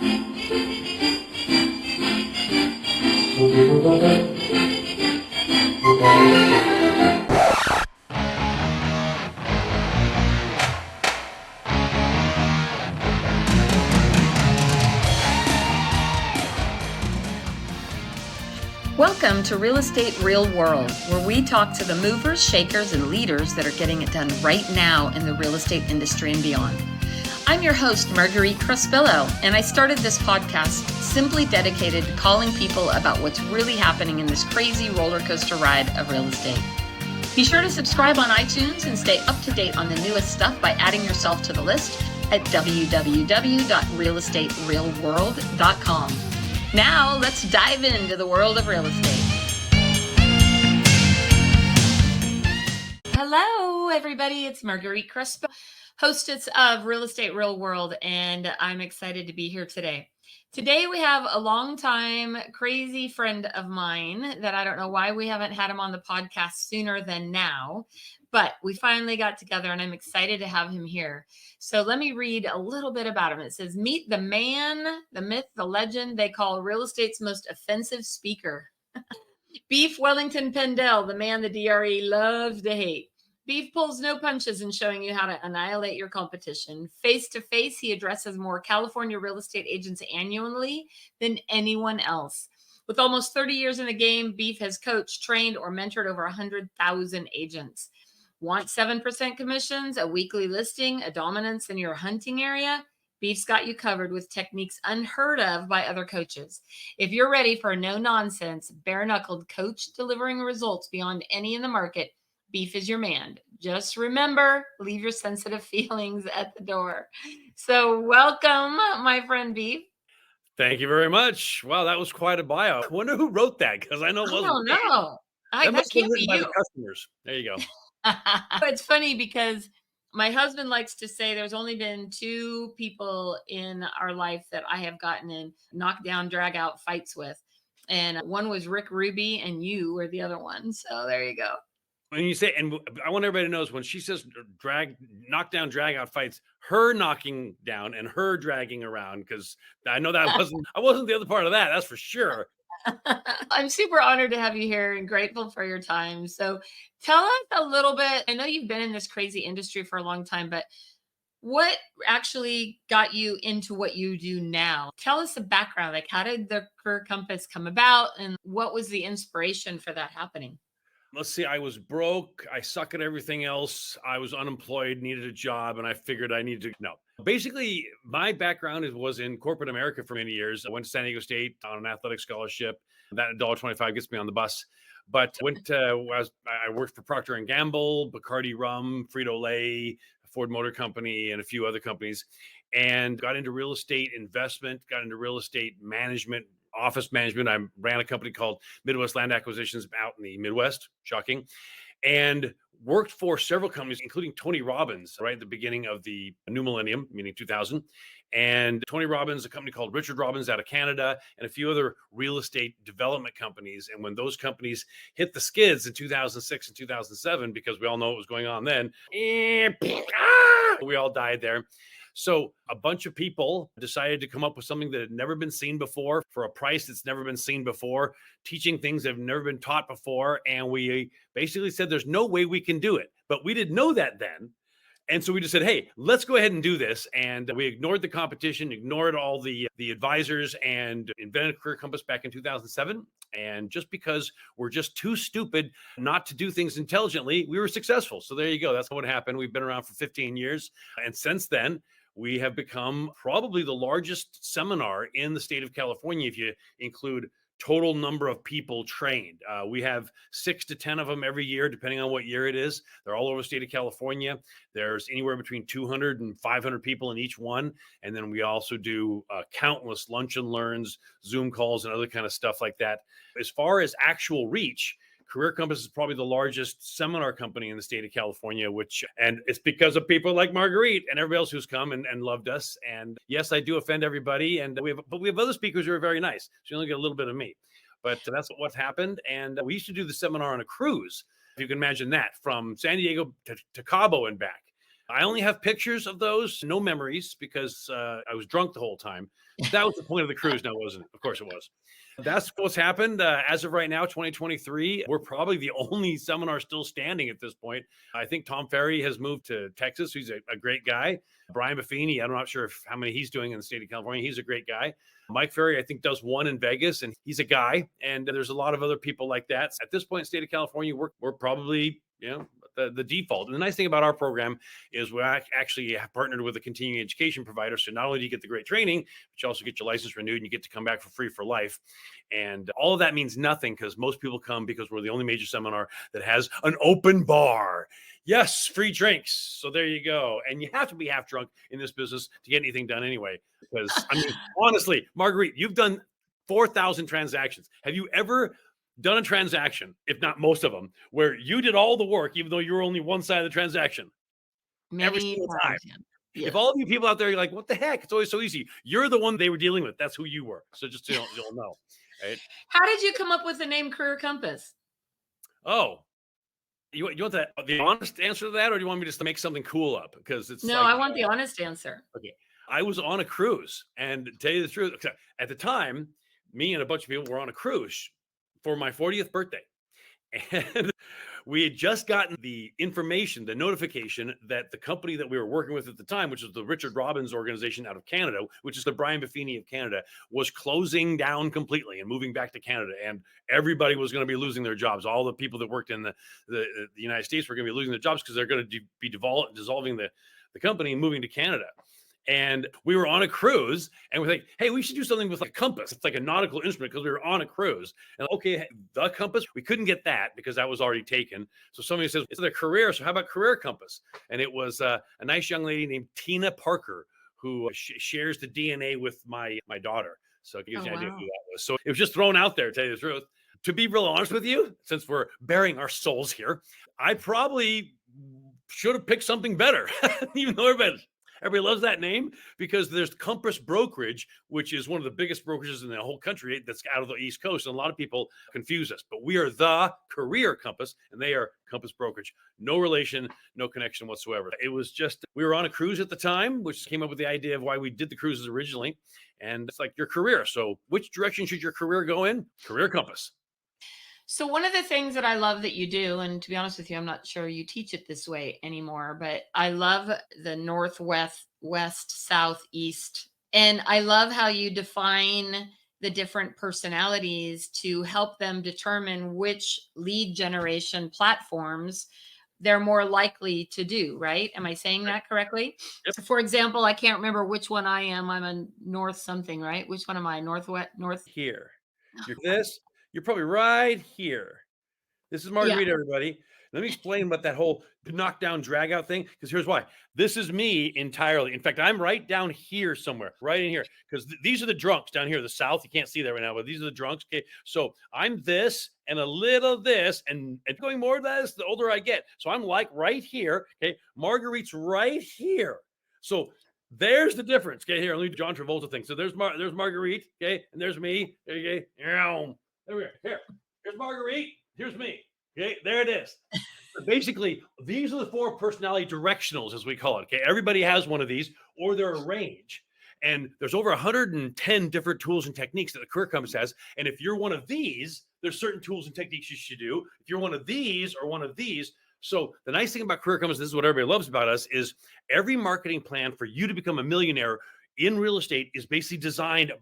Welcome to Real Estate Real World, where we talk to the movers, shakers, and leaders that are getting it done right now in the real estate industry and beyond. I'm your host, Marguerite Crespillo, and I started this podcast simply dedicated to calling people about what's really happening in this crazy roller coaster ride of real estate. Be sure to subscribe on iTunes and stay up to date on the newest stuff by adding yourself to the list at www.realestaterealworld.com. Now, let's dive into the world of real estate. Hello, everybody. It's Marguerite Crespillo, hostess of Real Estate Real World, and I'm excited to be here today. Today, we have a longtime crazy friend of mine that I don't know why we haven't had him on the podcast sooner than now, but we finally got together and I'm excited to have him here. So let me read a little bit about him. It says, meet the man, the myth, the legend they call real estate's most offensive speaker. Beef Wellington Pendell, the man the DRE loves to hate. Beef pulls no punches in showing you how to annihilate your competition. Face to face, he addresses more California real estate agents annually than anyone else. With almost 30 years in the game, Beef has coached, trained, or mentored over 100,000 agents. Want 7% commissions, a weekly listing, a dominance in your hunting area? Beef's got you covered with techniques unheard of by other coaches. If you're ready for a no-nonsense, bare-knuckled coach delivering results beyond any in the market, Beef is your man. Just remember, leave your sensitive feelings at the door. So welcome, my friend Beef. Thank you very much. Wow, that was quite a bio. I wonder who wrote that, because I know it wasn't. I don't know. That must have been can't written be by you. the customers. There you go. It's funny because my husband likes to say there's only been two people in our life that I have gotten in knockdown, drag out fights with. And one was Rick Ruby and you were the other one. So there you go. When you say, and I want everybody to know, when she says knockdown, drag out fights, her knocking down and her dragging around, because I know that I wasn't the other part of that. That's for sure. I'm super honored to have you here and grateful for your time. So tell us a little bit. I know you've been in this crazy industry for a long time, but what actually got you into what you do now? Tell us the background. Like, how did the Career Compass come about and what was the inspiration for that happening? Let's see, I was broke. I suck at everything else. I was unemployed, needed a job, and I figured I needed to know. Basically, my background was in corporate America for many years. I went to San Diego State on an athletic scholarship. That $1.25 gets me on the bus. But I worked for Procter and Gamble, Bacardi Rum, Frito-Lay, Ford Motor Company, and a few other companies, and got into real estate investment, got into real estate management, office management. I ran a company called Midwest Land Acquisitions out in the Midwest, shocking, and worked for several companies, including Tony Robbins, right at the beginning of the new millennium, meaning 2000. And Tony Robbins, a company called Richard Robbins out of Canada, and a few other real estate development companies. And when those companies hit the skids in 2006 and 2007, because we all know what was going on then, we all died there. So a bunch of people decided to come up with something that had never been seen before for a price that's never been seen before, teaching things that have never been taught before. And we basically said, there's no way we can do it. But we didn't know that then. And so we just said, hey, let's go ahead and do this. And we ignored the competition, ignored all the advisors, and invented Career Compass back in 2007. And just because we're just too stupid not to do things intelligently, we were successful. So there you go. That's what happened. We've been around for 15 years. And since then, we have become probably the largest seminar in the state of California, if you include total number of people trained. We have 6 to 10 of them every year, depending on what year it is. They're all over the state of California. There's anywhere between 200 and 500 people in each one. And then we also do countless lunch and learns, Zoom calls, and other kind of stuff like that. As far as actual reach, Career Compass is probably the largest seminar company in the state of California, and it's because of people like Marguerite and everybody else who's come and loved us. And yes, I do offend everybody, but we have other speakers who are very nice. So you only get a little bit of me, but that's what's happened. And we used to do the seminar on a cruise. If you can imagine that, from San Diego to Cabo and back. I only have pictures of those, no memories, because I was drunk the whole time. But that was the point of the cruise, now wasn't it? Of course it was. That's what's happened. As of right now, 2023, we're probably the only seminar still standing at this point. I think Tom Ferry has moved to Texas. He's a great guy. Brian Buffini, I'm not sure how many he's doing in the state of California. He's a great guy. Mike Ferry, I think, does one in Vegas, and he's a guy. And there's a lot of other people like that. At this point in the state of California, we're probably, the default. And the nice thing about our program is we actually have partnered with a continuing education provider. So not only do you get the great training, but you also get your license renewed and you get to come back for free for life. And all of that means nothing because most people come because we're the only major seminar that has an open bar. Yes, free drinks. So there you go. And you have to be half drunk in this business to get anything done anyway. Because, I mean, honestly, Marguerite, you've done 4,000 transactions. Have you ever done a transaction, if not most of them, where you did all the work, even though you were only one side of the transaction? Every Many single time. times. Yeah. If all of you people out there, you're like, what the heck? It's always so easy. You're the one they were dealing with. That's who you were. So just so you'll know. Right? How did you come up with the name Career Compass? Oh, you want the honest answer to that, or do you want me just to make something cool up? Because it's No, I want the honest answer. Okay. I was on a cruise, and to tell you the truth, at the time, me and a bunch of people were on a cruise for my 40th birthday. And we had just gotten the information, the notification that the company that we were working with at the time, which was the Richard Robbins organization out of Canada, which is the Brian Buffini of Canada, was closing down completely and moving back to Canada. And everybody was going to be losing their jobs. All the people that worked in the United States were going to be losing their jobs because they're going to be dissolving the company and moving to Canada. And we were on a cruise and we're like, hey, we should do something with like a compass. It's like a nautical instrument because we were on a cruise. And okay, the compass, we couldn't get that because that was already taken. So somebody says, it's their career. So how about career compass? And it was a nice young lady named Tina Parker who shares the DNA with my daughter. So it gives you an idea who that was. So it was just thrown out there, to tell you the truth. To be real honest with you, since we're bearing our souls here, I probably should have picked something better, even though everybody loves that name, because there's Compass Brokerage, which is one of the biggest brokerages in the whole country that's out of the East Coast. And a lot of people confuse us, but we are the Career Compass and they are Compass Brokerage. No relation, no connection whatsoever. It was just, we were on a cruise at the time, which came up with the idea of why we did the cruises originally. And it's like your career. So which direction should your career go in? Career Compass. So one of the things that I love that you do, and to be honest with you, I'm not sure you teach it this way anymore, but I love the northwest, west, south, east. And I love how you define the different personalities to help them determine which lead generation platforms they're more likely to do, right? Am I saying that correctly? Yep. So for example, I can't remember which one I am. I'm a north something, right? Which one am I? Northwest, north? Here. You're probably right here. This is Marguerite, everybody. Let me explain about that whole knockdown, drag out thing, because here's why. This is me entirely. In fact, I'm right down here somewhere, right in here, because these are the drunks down here, the south. You can't see that right now, but these are the drunks. Okay, so I'm this and a little this, and going more of this the older I get. So I'm like right here. Okay, Marguerite's right here. So there's the difference. Okay, here, let me do John Travolta thing. So there's Marguerite. Okay, and there's me. Okay, there we are. Here's Marguerite. Here's me. Okay, there it is. So basically, these are the four personality directionals, as we call it. Okay, everybody has one of these, or they're a range. And there's over 110 different tools and techniques that the Career Compass has. And if you're one of these, there's certain tools and techniques you should do. If you're one of these or one of these. So the nice thing about Career Compass, this is what everybody loves about us, is every marketing plan for you to become a millionaire in real estate is basically designed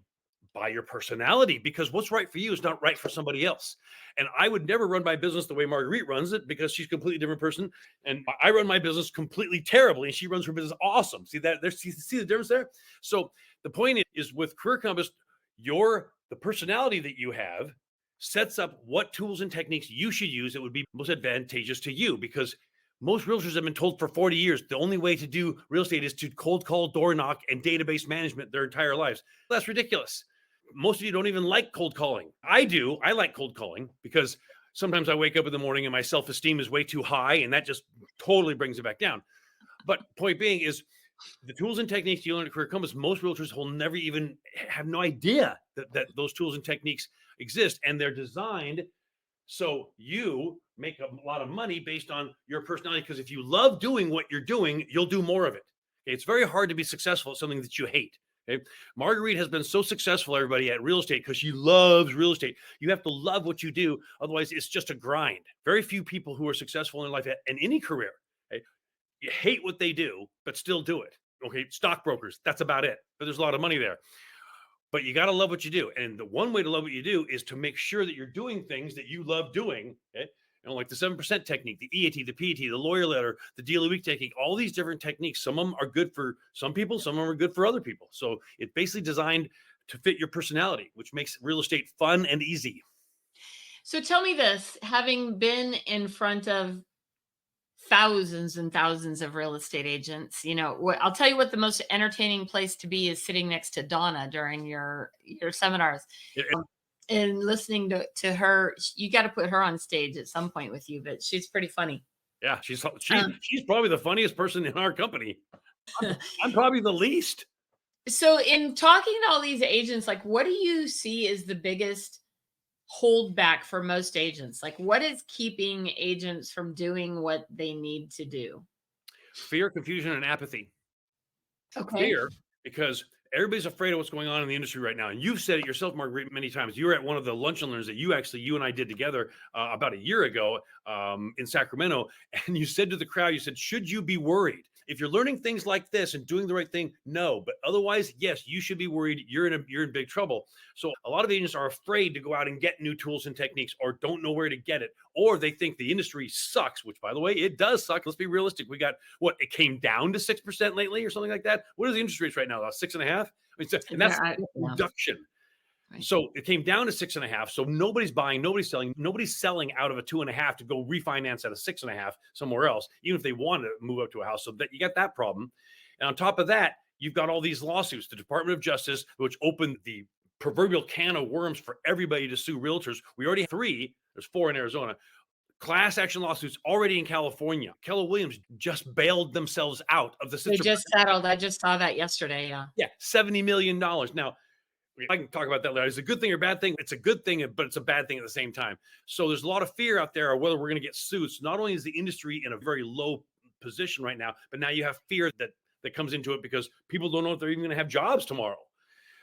by your personality, because what's right for you is not right for somebody else. And I would never run my business the way Marguerite runs it, because she's a completely different person. And I run my business completely terribly, and she runs her business awesome. See that? See the difference there? So the point is with Career Compass, the personality that you have sets up what tools and techniques you should use that would be most advantageous to you, because most realtors have been told for 40 years the only way to do real estate is to cold call, door knock, and database management their entire lives. That's ridiculous. Most of you don't even like cold calling. I do. I like cold calling because sometimes I wake up in the morning and my self-esteem is way too high, and that just totally brings it back down. But point being is the tools and techniques you learn at Career Compass, most realtors will never even have no idea that those tools and techniques exist, and they're designed so you make a lot of money based on your personality. Because if you love doing what you're doing, you'll do more of it. Okay? It's very hard to be successful at something that you hate. Okay? Marguerite has been so successful, everybody, at real estate because she loves real estate. You have to love what you do. Otherwise, it's just a grind. Very few people who are successful in life in any career, okay? You hate what they do, but still do it. Okay, stockbrokers, that's about it. But there's a lot of money there. But you got to love what you do. And the one way to love what you do is to make sure that you're doing things that you love doing. Okay? Like the 7% technique, the EAT, the PAT, the lawyer letter, the deal of the week technique, all these different techniques. Some of them are good for some people, some of them are good for other people. So it's basically designed to fit your personality, which makes real estate fun and easy. So tell me this, having been in front of thousands and thousands of real estate agents, I'll tell you what the most entertaining place to be is sitting next to Donna during your seminars. And listening to her. You got to put her on stage at some point with you, but she's pretty funny. Yeah, she's probably the funniest person in our company. I'm probably the least. So in talking to all these agents, like, what do you see as the biggest holdback for most agents? Like, what is keeping agents from doing what they need to do? Fear, confusion, and apathy. Okay. Fear, because everybody's afraid of what's going on in the industry right now. And you've said it yourself, Marguerite, many times. You were at one of the lunch and learns that you and I did together about a year ago in Sacramento. And you said to the crowd, you said, should you be worried? If you're learning things like this and doing the right thing, no. But otherwise, yes, you should be worried. You're in big trouble. So a lot of agents are afraid to go out and get new tools and techniques, or don't know where to get it, or they think the industry sucks, which, by the way, it does suck. Let's be realistic. We got it came down to 6% lately or something like that. What are the interest rates right now? 6.5%? And that's a reduction. Right. So it came down to 6.5. So nobody's buying, nobody's selling, nobody's selling out of a 2.5 to go refinance at a 6.5 somewhere else, even if they want to move up to a house. So that you got that problem. And on top of that, you've got all these lawsuits, the Department of Justice, which opened the proverbial can of worms for everybody to sue realtors. We already have 3. There's 4 in Arizona. Class action lawsuits already in California. Keller Williams just bailed themselves out of the system. They just settled. I just saw that yesterday. Yeah, $70 million. Now, I can talk about that later. It's a good thing or bad thing. It's a good thing, but it's a bad thing at the same time. So there's a lot of fear out there of whether we're going to get sued. So not only is the industry in a very low position right now, but now you have fear that comes into it because people don't know if they're even going to have jobs tomorrow.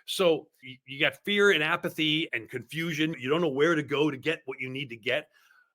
So you got fear and apathy and confusion. You don't know where to go to get what you need to get.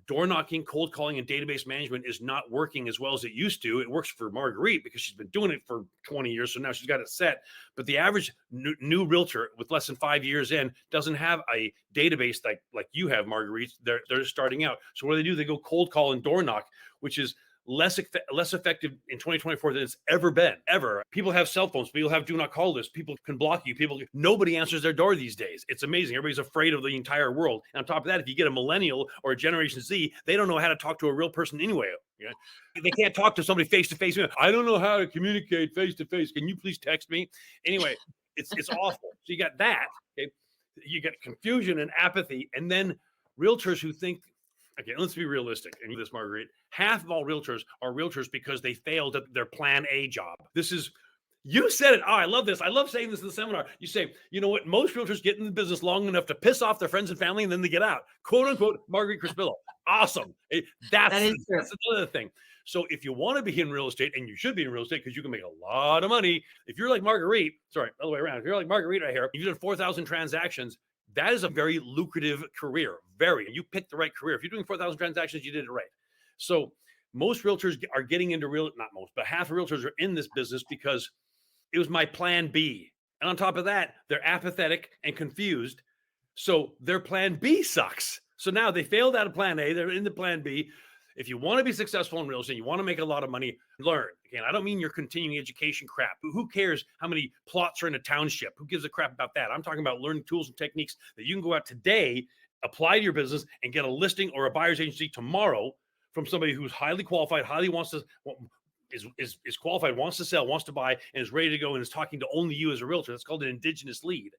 Door knocking, cold calling, and database management is not working as well as it used to. It works for Marguerite because she's been doing it for 20 years. So now she's got it set. But the average new realtor with less than 5 years in doesn't have a database like you have, Marguerite. They're starting out. So what do? They go cold call and door knock, which is less effective in 2024 than it's ever been, ever. People have cell phones. People have do not call lists. People can block you. Nobody answers their door these days. It's amazing. Everybody's afraid of the entire world. And on top of that, if you get a millennial or a Generation Z, they don't know how to talk to a real person anyway. You know? They can't talk to somebody face to face. I don't know how to communicate face to face. Can you please text me? Anyway, it's awful. So you got that. Okay? You got confusion and apathy, and then realtors who think, okay, let's be realistic. And this, Marguerite, half of all realtors are realtors because they failed at their plan A job. You said it. Oh, I love this. I love saying this in the seminar. You say, you know what? Most realtors get in the business long enough to piss off their friends and family, and then they get out. Quote unquote, Marguerite Crespillo. Awesome. That's another thing. So if you want to be in real estate, and you should be in real estate because you can make a lot of money. If you're like Marguerite, sorry, other way around. If you're like Marguerite right here, you did 4,000 transactions. That is a very lucrative career. You picked the right career. If you're doing 4,000 transactions, you did it right. So most realtors are getting into not most, but half of realtors are in this business because it was my plan B. And on top of that, they're apathetic and confused. So their plan B sucks. So now they failed out of plan A. They're in the plan B. If you want to be successful in real estate, you want to make a lot of money, learn. Again, I don't mean your continuing education crap. Who cares how many plots are in a township? Who gives a crap about that? I'm talking about learning tools and techniques that you can go out today, apply to your business, and get a listing or a buyer's agency tomorrow from somebody who's highly qualified, is qualified, wants to sell, wants to buy, and is ready to go and is talking to only you as a realtor. That's called an indigenous lead.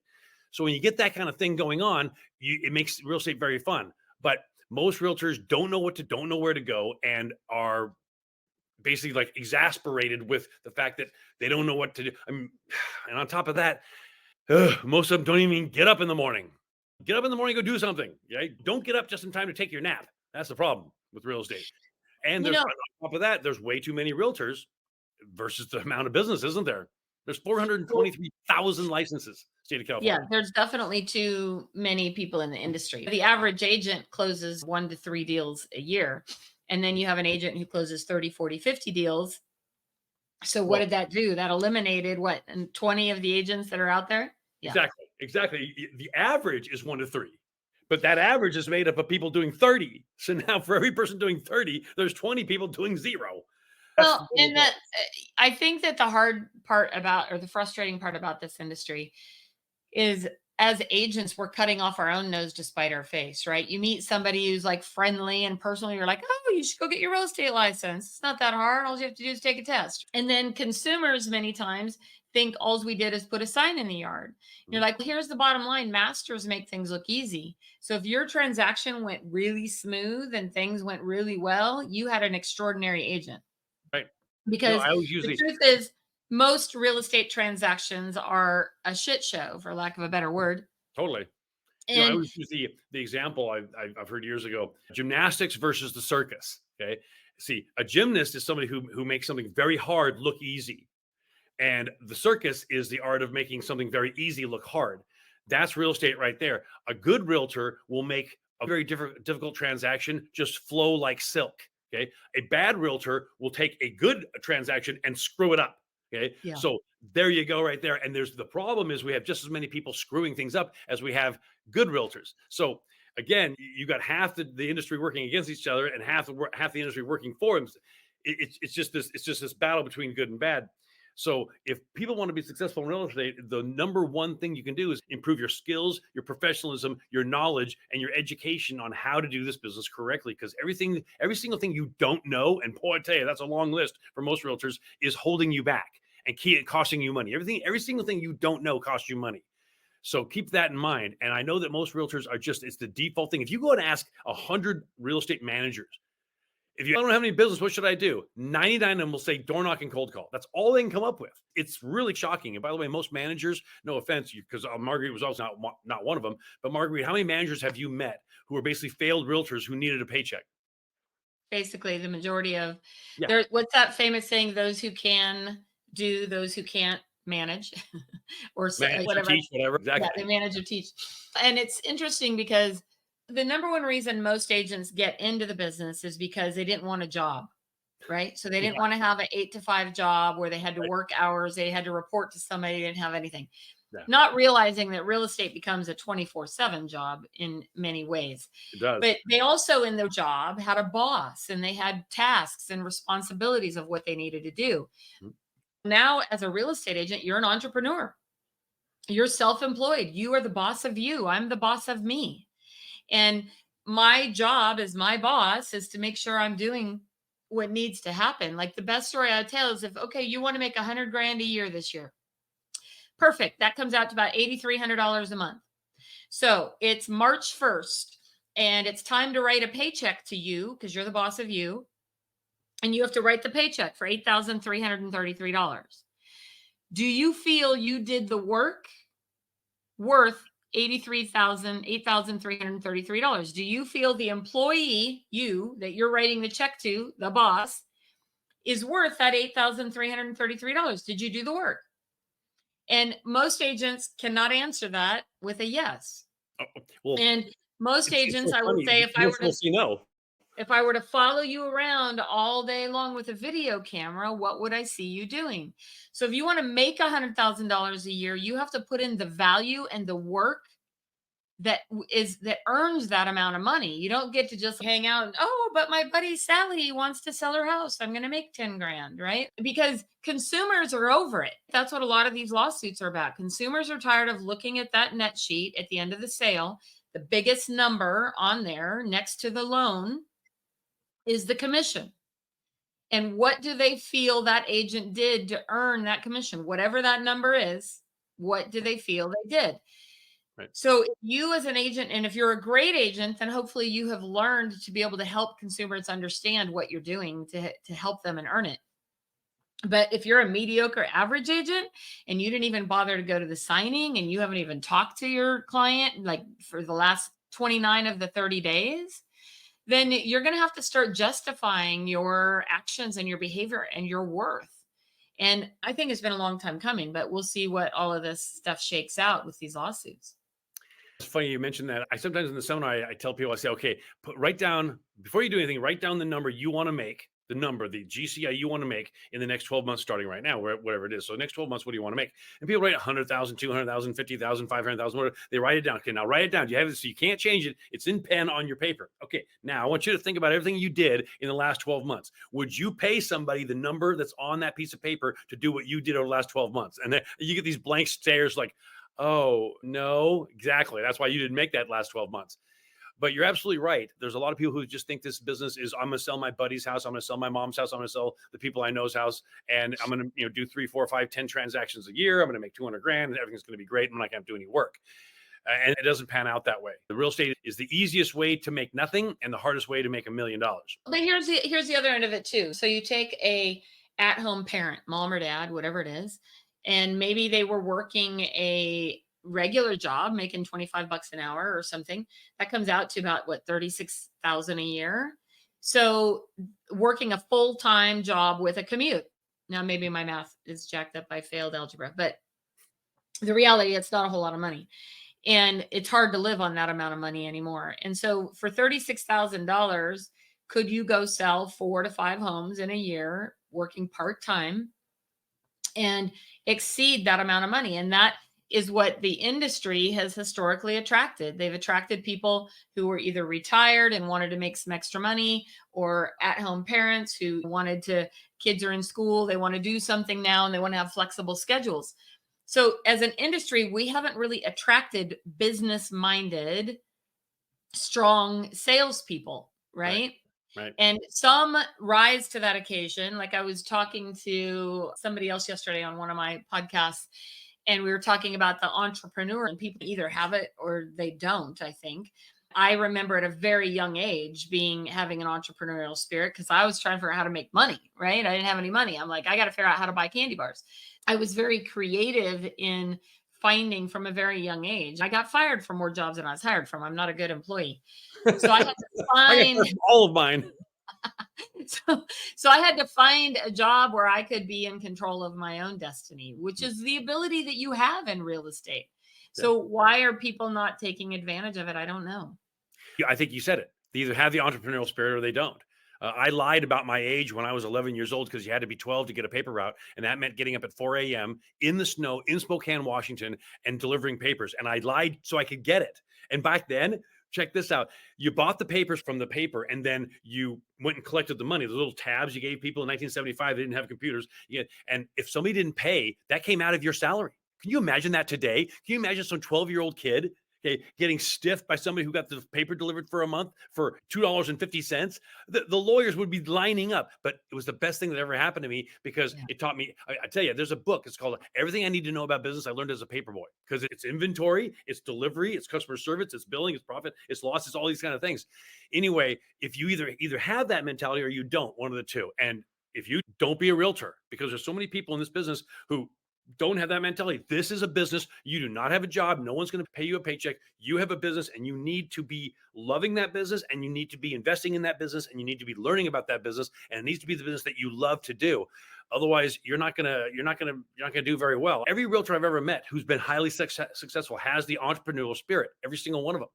So when you get that kind of thing going on, it makes real estate very fun. But most realtors don't know where to go, and are basically like exasperated with the fact that they don't know what to do. And on top of that, most of them don't even get up in the morning. Get up in the morning, go do something. Right? Don't get up just in time to take your nap. That's the problem. with real estate. And You there's know, on top of that, there's way too many realtors versus the amount of business, isn't there? There's well, 423,000 licenses, state of yeah, California. there's definitely too many people in the industry. The average agent closes 1 to 3 deals a year. And then you have an agent who closes 30, 40, 50 deals. So what Well, did that do? That eliminated what, and 20 of the agents that are out there? Yeah. exactly. The average is 1 to 3, but that average is made up of people doing 30. So now for every person doing 30, there's 20 people doing zero. That's Well, one of the and that problems. I think that the hard part about, or the frustrating part about this industry is, as agents, we're cutting off our own nose to spite our face, right? You meet somebody who's like friendly and personal, you're like, oh, you should go get your real estate license. It's not that hard. All you have to do is take a test. And then consumers many times think all we did is put a sign in the yard. You're Mhm. like, here's the bottom line: masters make things look easy. So if your transaction went really smooth and things went really well, you had an extraordinary agent. Right. Because I always use the the truth is, most real estate transactions are a shit show, for lack of a better word. totally. I And always use the example I've heard years ago: gymnastics versus the circus. Okay, see, a gymnast is somebody who makes something very hard look easy, and the circus is the art of making something very easy look hard. That's real estate right there. A good realtor will make a very difficult transaction just flow like silk. Okay, a bad realtor will take a good transaction and screw it up. Okay, yeah, so there you go, right there. And there's the problem is we have just as many people screwing things up as we have good realtors. So again, you got half the industry working against each other and half the industry working for them. It's just this battle between good and bad. So if people want to be successful in real estate, the number one thing you can do is improve your skills, your professionalism, your knowledge, and your education on how to do this business correctly. Because every single thing you don't know, and boy, I tell you, that's a long list for most realtors, is holding you back and costing you money. Every single thing you don't know costs you money. So keep that in mind. And I know that most realtors it's the default thing. If you go and ask 100 real estate managers, if you don't have any business, what should I do? 99 of them will say door knock and cold call. That's all they can come up with. It's really shocking. And by the way, most managers, no offense, because Marguerite was also not one of them, but Marguerite, how many managers have you met who are basically failed realtors who needed a paycheck? basically the majority of Yeah, there. What's that famous saying? Those who can do, those who can't manage, or manage or whatever. teach, whatever. Yeah, they Exactly. manage or teach. And it's interesting because the number one reason most agents get into the business is because they didn't want a job. Right? So they Yeah, didn't want to have an 8 to 5 job where they had to right. work hours, they had to report to somebody, they didn't have anything. Yeah, Not realizing that real estate becomes a 24/7 job in many ways. it does. But they also in their job had a boss and they had tasks and responsibilities of what they needed to do. Mhm. Now, as a real estate agent, you're an entrepreneur. You're self-employed. You are the boss of you. I'm the boss of me. And my job as my boss is to make sure I'm doing what needs to happen. Like the best story I tell is, if, okay, you want to make 100 grand a year this year. Perfect. That comes out to about $8,300 a month. So it's March 1st and it's time to write a paycheck to you because you're the boss of you. And you have to write the paycheck for $8,333. Do you feel you did the work worth $8,333? Do you feel the employee, you that you're writing the check to, the boss, is worth that $8,333? Did you do the work? And most agents cannot answer that with a yes. Oh, well, And most it's agents, so I will funny. say, Most will say no. if I were to follow you around all day long with a video camera, what would I see you doing? So if you want to make $100,000 a year, you have to put in the value and the work that earns that amount of money. You don't get to just hang out and, oh, but my buddy Sally wants to sell her house. I'm going to make 10 grand, right? Because consumers are over it. That's what a lot of these lawsuits are about. Consumers are tired of looking at that net sheet at the end of the sale. The biggest number on there next to the loan is the commission. And what do they feel that agent did to earn that commission? Whatever that number is, what do they feel they did? Right. So if you as an agent, and if you're a great agent, then hopefully you have learned to be able to help consumers understand what you're doing to help them and earn it. But if you're a mediocre average agent and you didn't even bother to go to the signing and you haven't even talked to your client like for the last 29 of the 30 days, then you're going to have to start justifying your actions and your behavior and your worth. And I think it's been a long time coming, but we'll see what all of this stuff shakes out with these lawsuits. It's funny you mentioned that. I sometimes in the seminar, I tell people, I say, okay, write down, before you do anything, write down the number you want to make, the GCI you want to make in the next 12 months, starting right now, whatever it is. So next 12 months, what do you want to make? And people write 100,000, 200,000, 50,000, 500,000, whatever. They write it down. Okay, now write it down. You have it, so you can't change it. It's in pen on your paper. Okay, now I want you to think about everything you did in the last 12 months. Would you pay somebody the number that's on that piece of paper to do what you did over the last 12 months? And then you get these blank stares like, oh, no, exactly. That's why you didn't make that last 12 months. But you're absolutely right. There's a lot of people who just think this business is, I'm going to sell my buddy's house. I'm going to sell my mom's house. I'm going to sell the people I know's house. And I'm going to, do 3, 4, 5, 10 transactions a year. I'm going to make 200 grand and everything's going to be great. I'm not going to have to do any work. And it doesn't pan out that way. The real estate is the easiest way to make nothing and the hardest way to make $1 million. But here's the other end of it too. So you take a at-home parent, mom or dad, whatever it is, and maybe they were working a regular job, making 25 bucks an hour or something. That comes out to about what, 36,000 a year. So working a full-time job with a commute. Now maybe my math is jacked up. I failed algebra, but the reality, it's not a whole lot of money. And it's hard to live on that amount of money anymore. And so for $36,000, could you go sell 4 to 5 homes in a year, working part-time, and exceed that amount of money? And that is what the industry has historically attracted. They've attracted people who were either retired and wanted to make some extra money, or at-home parents who kids are in school, they want to do something now and they want to have flexible schedules. So as an industry, we haven't really attracted business-minded, strong salespeople, right? Right. And some rise to that occasion. Like I was talking to somebody else yesterday on one of my podcasts, and we were talking about the entrepreneur, and people either have it or they don't, I think. I remember at a very young age having an entrepreneurial spirit because I was trying to figure out how to make money, right? I didn't have any money. I'm like, I got to figure out how to buy candy bars. I was very creative in finding from a very young age. I got fired from more jobs than I was hired from. I'm not a good employee. So I had to I got all of mine. So I had to find a job where I could be in control of my own destiny, which is the ability that you have in real estate. So why are people not taking advantage of it? I don't know. Yeah, I think you said it. They either have the entrepreneurial spirit or they don't. I lied about my age when I was 11 years old because you had to be 12 to get a paper route. And that meant getting up at 4 a.m. in the snow in Spokane, Washington, and delivering papers. And I lied so I could get it. And back then, check this out. You bought the papers from the paper and then you went and collected the money, the little tabs you gave people in 1975. They didn't have computers. And if somebody didn't pay, that came out of your salary. Can you imagine that today? Can you imagine some 12-year-old kid getting stiffed by somebody who got the paper delivered for a month for $2.50? The lawyers would be lining up, but it was the best thing that ever happened to me because it taught me. I tell you, there's a book. It's called Everything I Need to Know About Business I Learned as a Paper Boy, because it's inventory, it's delivery, it's customer service, it's billing, it's profit, it's loss, it's all these kind of things. Anyway, if you either have that mentality or you don't, one of the two. And if you don't, be a realtor, because there's so many people in this business who don't have that mentality. This is a business. You do not have a job. No one's going to pay you a paycheck. You have a business, and you need to be loving that business, and you need to be investing in that business, and you need to be learning about that business, and it needs to be the business that you love to do. Otherwise, you're not gonna do very well. Every realtor I've ever met who's been highly successful has the entrepreneurial spirit. Every single one of them.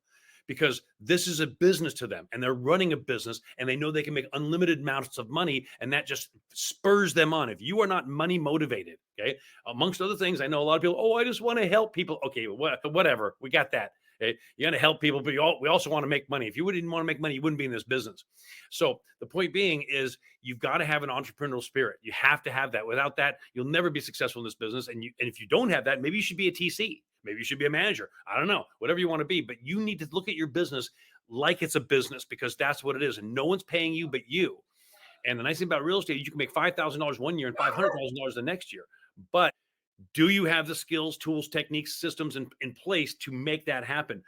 Because this is a business to them and they're running a business and they know they can make unlimited amounts of money, and that just spurs them on. If you are not money motivated, okay, amongst other things, I know a lot of people, I just want to help people. Okay, whatever, we got that. Okay? You got to help people, but we also want to make money. If you didn't want to make money, you wouldn't be in this business. So the point being is you've got to have an entrepreneurial spirit. You have to have that. Without that, you'll never be successful in this business. And if you don't have that, maybe you should be a TC. Maybe you should be a manager. I don't know, whatever you want to be, but you need to look at your business like it's a business, because that's what it is. And no one's paying you but you. And the nice thing about real estate, you can make $5,000 one year and $500,000 the next year. But do you have the skills, tools, techniques, systems in place to make that happen?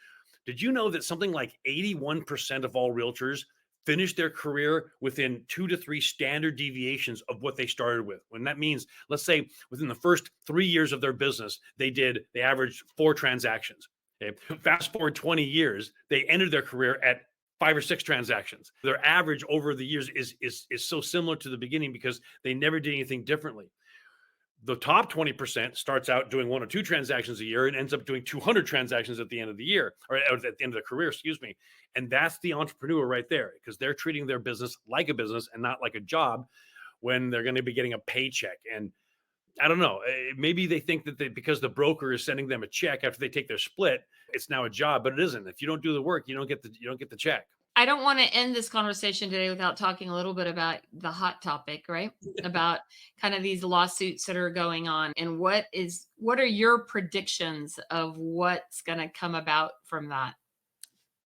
Did you know that something like 81% of all realtors finish their career within 2 to 3 standard deviations of what they started with? When that means, let's say within the first 3 years of their business, they averaged 4 transactions. Okay. Fast forward 20 years, they ended their career at 5 or 6 transactions. Their average over the years is so similar to the beginning because they never did anything differently. The top 20% starts out doing 1 or 2 transactions a year and ends up doing 200 transactions at the end of the year, or at the end of the career, excuse me. And that's the entrepreneur right there, because they're treating their business like a business and not like a job when they're going to be getting a paycheck. And I don't know, maybe they think that because the broker is sending them a check after they take their split, it's now a job, but it isn't. If you don't do the work, you don't get the check. I don't want to end this conversation today without talking a little bit about the hot topic, right? About kind of these lawsuits that are going on, and what are your predictions of what's going to come about from that?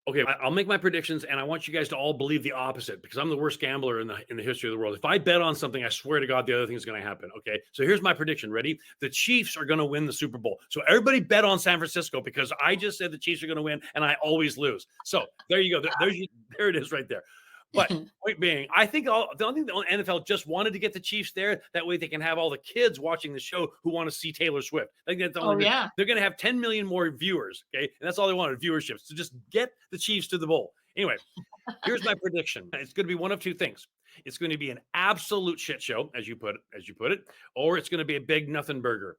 Okay, I'll make my predictions, and I want you guys to all believe the opposite, because I'm the worst gambler in the history of the world. If I bet on something, I swear to God, the other thing is going to happen. Okay, so here's my prediction. Ready? The Chiefs are going to win the Super Bowl. So everybody bet on San Francisco, because I just said the Chiefs are going to win, and I always lose. So there you go. There it is right there. But point being, I think the NFL just wanted to get the Chiefs there. That way they can have all the kids watching the show who want to see Taylor Swift. I think that's the only yeah. They're going to have 10 million more viewers. Okay. And that's all they wanted, viewership. So just get the Chiefs to the bowl. Anyway, here's my prediction. It's going to be one of two things. It's going to be an absolute shit show, as you put it, or it's going to be a big nothing burger.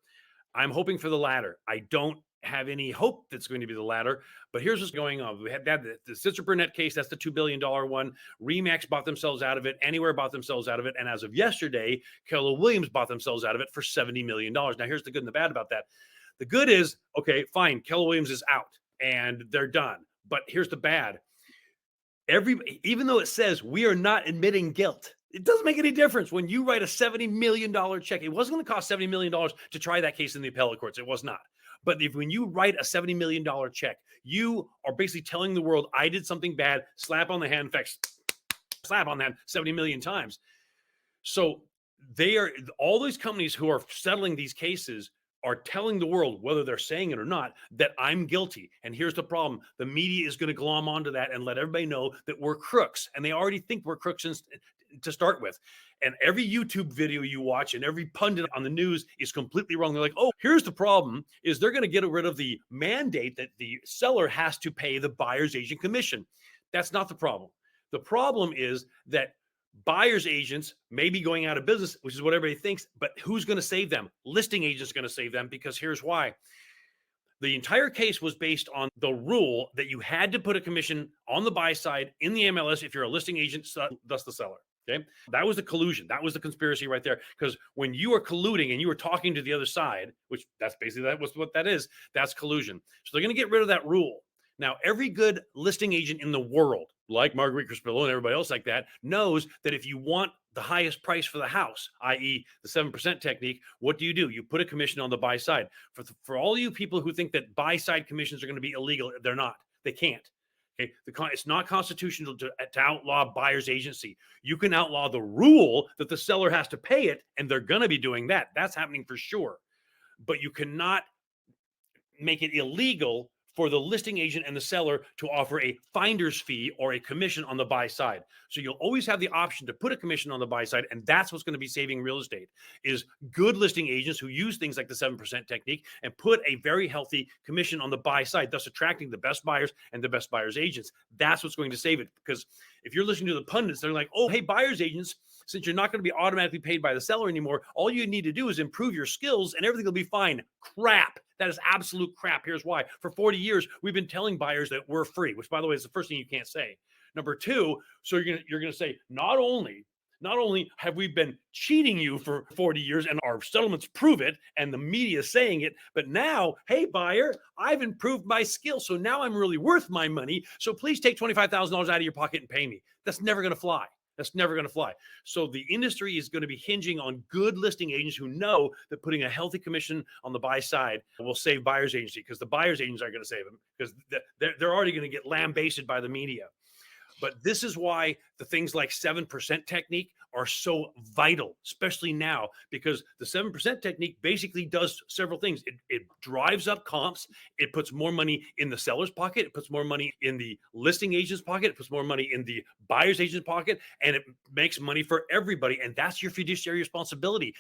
I'm hoping for the latter. I don't have any hope that's going to be the latter, but here's what's going on. We had the Sitzer Burnett case. That's the $2 billion one. Remax bought themselves out of it. Anywhere bought themselves out of it. And as of yesterday, Keller Williams bought themselves out of it for $70 million. Now, here's the good and the bad about that. The good is, okay, fine. Keller Williams is out and they're done. But here's the bad. Even though it says we are not admitting guilt, it doesn't make any difference. When you write a $70 million check, it wasn't going to cost $70 million to try that case in the appellate courts. It was not. But when you write a $70 million check, you are basically telling the world, I did something bad, slap on the hand, in fact, slap on that 70 million times. So all these companies who are settling these cases are telling the world, whether they're saying it or not, that I'm guilty. And here's the problem. The media is going to glom onto that and let everybody know that we're crooks. And they already think we're crooks to start with. And every YouTube video you watch and every pundit on the news is completely wrong. They're like, oh, here's the problem, is they're going to get rid of the mandate that the seller has to pay the buyer's agent commission. That's not the problem. The problem is that buyer's agents may be going out of business, which is what everybody thinks, but who's going to save them? Listing agents going to save them, because here's why. The entire case was based on the rule that you had to put a commission on the buy side in the MLS if you're a listing agent, thus the seller. Okay, that was the collusion. That was the conspiracy right there. Because when you are colluding and you are talking to the other side, which that's basically what that is, that's collusion. So they're going to get rid of that rule. Now, every good listing agent in the world, like Marguerite, Crespillo, and everybody else like that, knows that if you want the highest price for the house, i.e. the 7% technique, what do? You put a commission on the buy side. For all you people who think that buy side commissions are going to be illegal, they're not. They can't. Okay, it's not constitutional to outlaw buyer's agency. You can outlaw the rule that the seller has to pay it, and they're going to be doing that. That's happening for sure. But you cannot make it illegal for the listing agent and the seller to offer a finder's fee or a commission on the buy side. So you'll always have the option to put a commission on the buy side, and that's what's going to be saving real estate, is good listing agents who use things like the 7% technique and put a very healthy commission on the buy side, thus attracting the best buyers and the best buyers agents. That's what's going to save it, because if you're listening to the pundits, they're like, oh, hey, buyers agents, since you're not going to be automatically paid by the seller anymore, all you need to do is improve your skills and everything will be fine. Crap. That is absolute crap. Here's why. For 40 years, we've been telling buyers that we're free, which, by the way, is the first thing you can't say. Number two, so you're gonna say, not only have we been cheating you for 40 years and our settlements prove it and the media is saying it, but now, hey, buyer, I've improved my skills, so now I'm really worth my money, so please take $25,000 out of your pocket and pay me. That's never going to fly. That's never going to fly. So the industry is going to be hinging on good listing agents who know that putting a healthy commission on the buy side will save buyer's agency, because the buyer's agents aren't going to save them, because they're already going to get lambasted by the media. But this is why the things like 7% technique are so vital, especially now, because the 7% technique basically does several things. It drives up comps. It puts more money in the seller's pocket. It puts more money in the listing agent's pocket. It puts more money in the buyer's agent's pocket, and it makes money for everybody. And that's your fiduciary responsibility.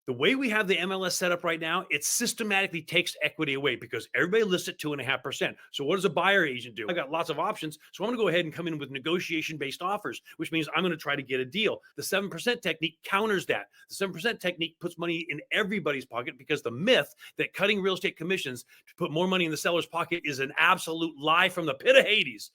The way we have the MLS set up right now, it systematically takes equity away because everybody lists at 2.5%. So what does a buyer agent do? I've got lots of options. So I'm going to go ahead and come in with negotiation-based offers, which means I'm going to try to get a deal. The 7% technique counters that. The 7% technique puts money in everybody's pocket because the myth that cutting real estate commissions to put more money in the seller's pocket is an absolute lie from the pit of Hades.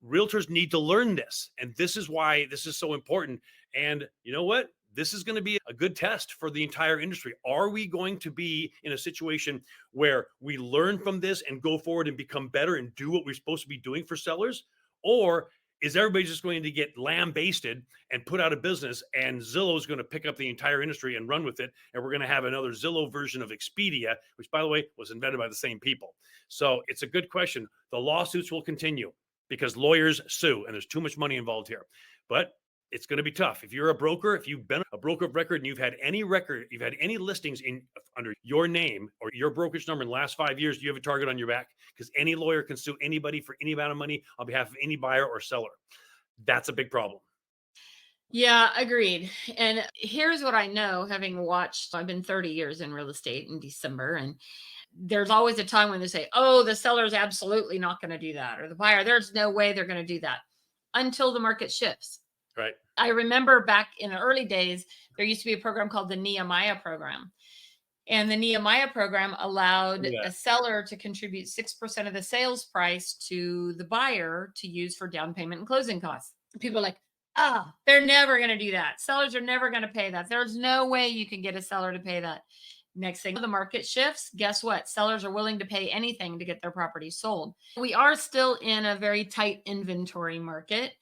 Realtors need to learn this. And this is why this is so important. And you know what? This is going to be a good test for the entire industry. Are we going to be in a situation where we learn from this and go forward and become better and do what we're supposed to be doing for sellers? Or is everybody just going to get lambasted and put out of business, and Zillow is going to pick up the entire industry and run with it? And we're going to have another Zillow version of Expedia, which, by the way, was invented by the same people. So it's a good question. The lawsuits will continue because lawyers sue, and there's too much money involved here. But it's going to be tough. If you're a broker, if you've been a broker of record and you've had any listings in under your name or your brokerage number in the last 5 years, you have a target on your back because any lawyer can sue anybody for any amount of money on behalf of any buyer or seller. That's a big problem. Yeah, agreed. And here's what I know, having watched, I've been 30 years in real estate in December, and there's always a time when they say, oh, the seller's absolutely not going to do that, or the buyer, there's no way they're going to do that, until the market shifts. Right. I remember back in the early days, there used to be a program called the Nehemiah program. And the Nehemiah program allowed a seller to contribute 6% of the sales price to the buyer to use for down payment and closing costs. People are like, oh, they're never going to do that. Sellers are never going to pay that. There's no way you can get a seller to pay that. Next thing, the market shifts. Guess what? Sellers are willing to pay anything to get their property sold. We are still in a very tight inventory market,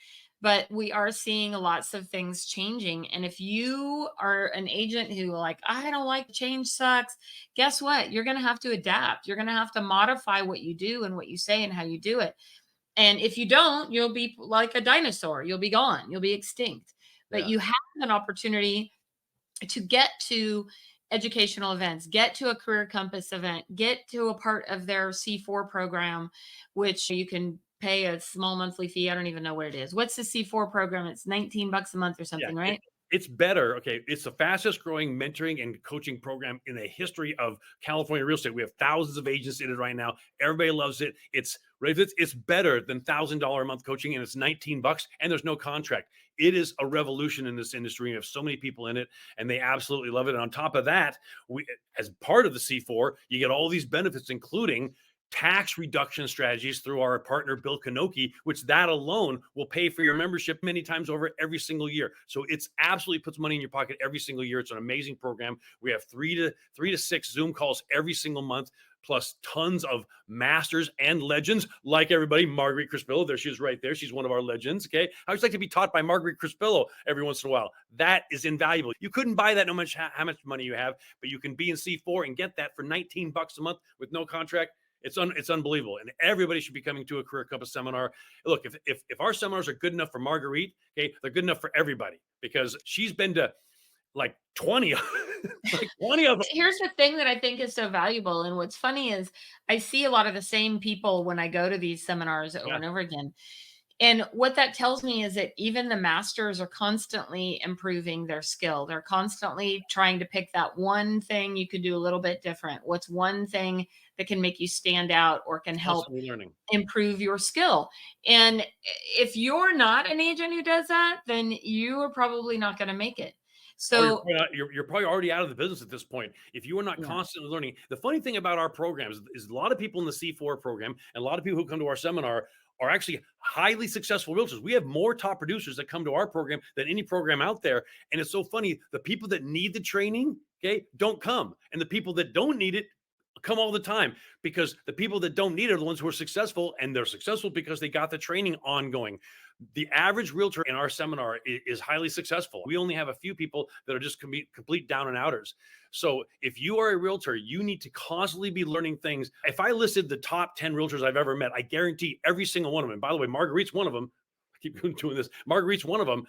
but we are seeing lots of things changing. And if you are an agent who like, I don't like change sucks, guess what? You're going to have to adapt. You're going to have to modify what you do and what you say and how you do it. And if you don't, you'll be like a dinosaur. You'll be gone. You'll be extinct. But you have an opportunity to get to educational events, get to a Career Compass event, get to a part of their C4 program, which you can pay a small monthly fee. I don't even know what it is. What's the C4 program? It's $19 a month or something, right? It's better. Okay. It's the fastest growing mentoring and coaching program in the history of California real estate. We have thousands of agents in it right now. Everybody loves it. It's better than $1,000 a month coaching, and it's $19 and there's no contract. It is a revolution in this industry. We have so many people in it and they absolutely love it. And on top of that, as part of the C4, you get all these benefits, including tax reduction strategies through our partner, Bill Kanoki, which that alone will pay for your membership many times over every single year. So it's absolutely puts money in your pocket every single year. It's an amazing program. We have three to six Zoom calls every single month, plus tons of masters and legends like everybody. Marguerite Crespillo, there she is right there. She's one of our legends. Okay. I always like to be taught by Marguerite Crespillo every once in a while. That is invaluable. You couldn't buy that no matter how much money you have, but you can be in C4 and get that for $19 a month with no contract. It's unbelievable. And everybody should be coming to a Career Compass seminar. Look, if our seminars are good enough for Marguerite, okay, they're good enough for everybody because she's been to like 20 like 20 of them. Here's the thing that I think is so valuable. And what's funny is I see a lot of the same people when I go to these seminars over and over again. And what that tells me is that even the masters are constantly improving their skill. They're constantly trying to pick that one thing you could do a little bit different. What's one thing that can make you stand out or can help improve your skill? And if you're not an agent who does that, then you are probably not going to make it. So you're probably already out of the business at this point. If you are not constantly learning. The funny thing about our programs is a lot of people in the C4 program and a lot of people who come to our seminar are actually highly successful realtors. We have more top producers that come to our program than any program out there. And it's so funny. The people that need the training, okay, don't come. And the people that don't need it come all the time, because the people that don't need it are the ones who are successful, and they're successful because they got the training ongoing. The average realtor in our seminar is highly successful. We only have a few people that are just complete down and outers. So if you are a realtor, you need to constantly be learning things. If I listed the top 10 realtors I've ever met, I guarantee every single one of them, and by the way, Marguerite's one of them. keep doing this. Marguerite's one of them.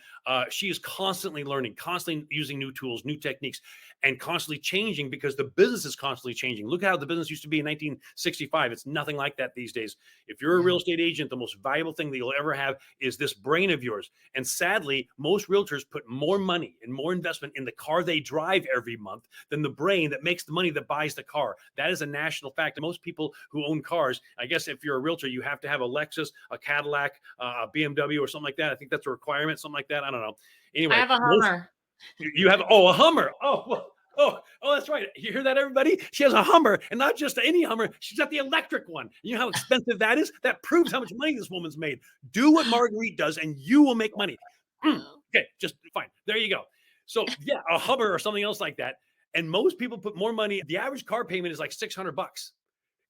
She is constantly learning, constantly using new tools, new techniques, and constantly changing because the business is constantly changing. Look how the business used to be in 1965. It's nothing like that these days. If you're a real estate agent, the most valuable thing that you'll ever have is this brain of yours. And sadly, most realtors put more money and more investment in the car they drive every month than the brain that makes the money that buys the car. That is a national fact. Most people who own cars, I guess if you're a realtor, you have to have a Lexus, a Cadillac, a BMW or something like that. I think that's a requirement, something like that. I don't know. Anyway, I have a Hummer. You have a Hummer. Oh, that's right. You hear that, everybody? She has a Hummer, and not just any Hummer. She's got the electric one. You know how expensive that is? That proves how much money this woman's made. Do what Marguerite does, and you will make money. Okay, just fine. There you go. So yeah, a Hummer or something else like that. And most people put more money. The average car payment is like $600.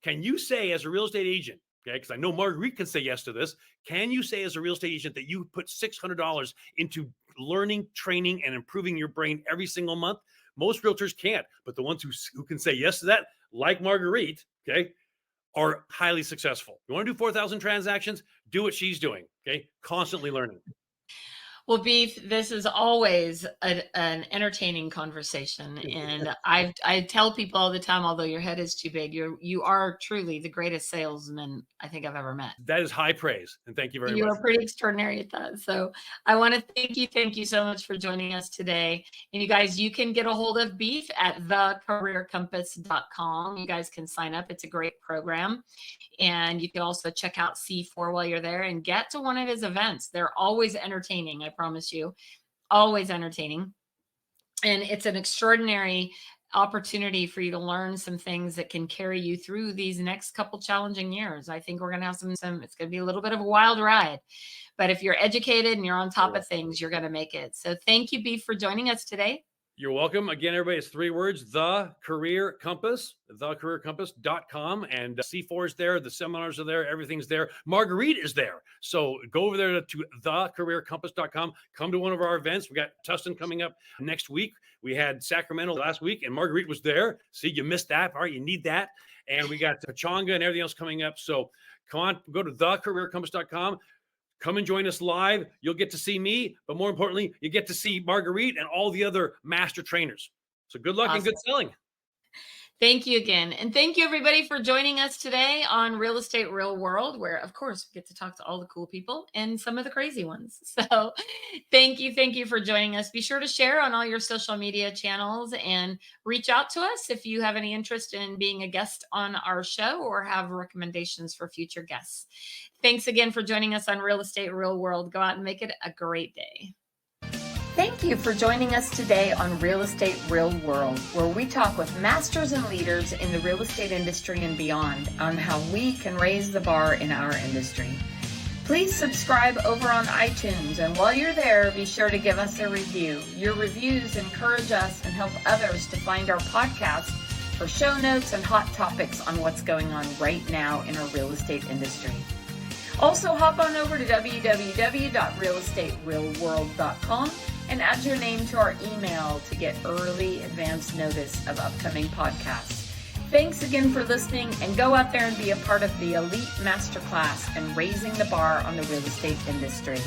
Can you say as a real estate agent, okay, because I know Marguerite can say yes to this, can you say as a real estate agent that you put $600 into learning, training, and improving your brain every single month? Most realtors can't, but the ones who can say yes to that, like Marguerite, okay, are highly successful. You want to do 4,000 transactions? Do what she's doing, okay? Constantly learning. Well, Beef, this is always an entertaining conversation. And I tell people all the time, although your head is too big, you are truly the greatest salesman I think I've ever met. That is high praise. And thank you very much. You are pretty extraordinary at that. So I want to thank you so much for joining us today. And you guys, you can get a hold of Beef at thecareercompass.com. You guys can sign up. It's a great program. And you can also check out C4 while you're there and get to one of his events. They're always entertaining. I promise you, always entertaining. And it's an extraordinary opportunity for you to learn some things that can carry you through these next couple challenging years. I think we're going to have some, it's going to be a little bit of a wild ride, but if you're educated and you're on top of things, you're going to make it. So thank you, Beef, for joining us today. You're welcome. Again, everybody, it's 3 words, The Career Compass, thecareercompass.com. And C4 is there. The seminars are there. Everything's there. Marguerite is there. So go over there to thecareercompass.com. Come to one of our events. We got Tustin coming up next week. We had Sacramento last week, and Marguerite was there. See, you missed that. All right, you need that. And we got Pachanga and everything else coming up. So come on, go to thecareercompass.com. Come and join us live. You'll get to see me, but more importantly, you get to see Marguerite and all the other master trainers. So good luck and good selling. Thank you again. And thank you, everybody, for joining us today on Real Estate Real World, where, of course, we get to talk to all the cool people and some of the crazy ones. So thank you for joining us. Be sure to share on all your social media channels and reach out to us if you have any interest in being a guest on our show or have recommendations for future guests. Thanks again for joining us on Real Estate Real World. Go out and make it a great day. Thank you for joining us today on Real Estate Real World, where we talk with masters and leaders in the real estate industry and beyond on how we can raise the bar in our industry. Please subscribe over on iTunes, and while you're there, be sure to give us a review. Your reviews encourage us and help others to find our podcast for show notes and hot topics on what's going on right now in our real estate industry. Also, hop on over to www.realestaterealworld.com and add your name to our email to get early advance notice of upcoming podcasts. Thanks again for listening, and go out there and be a part of the elite masterclass and raising the bar on the real estate industry.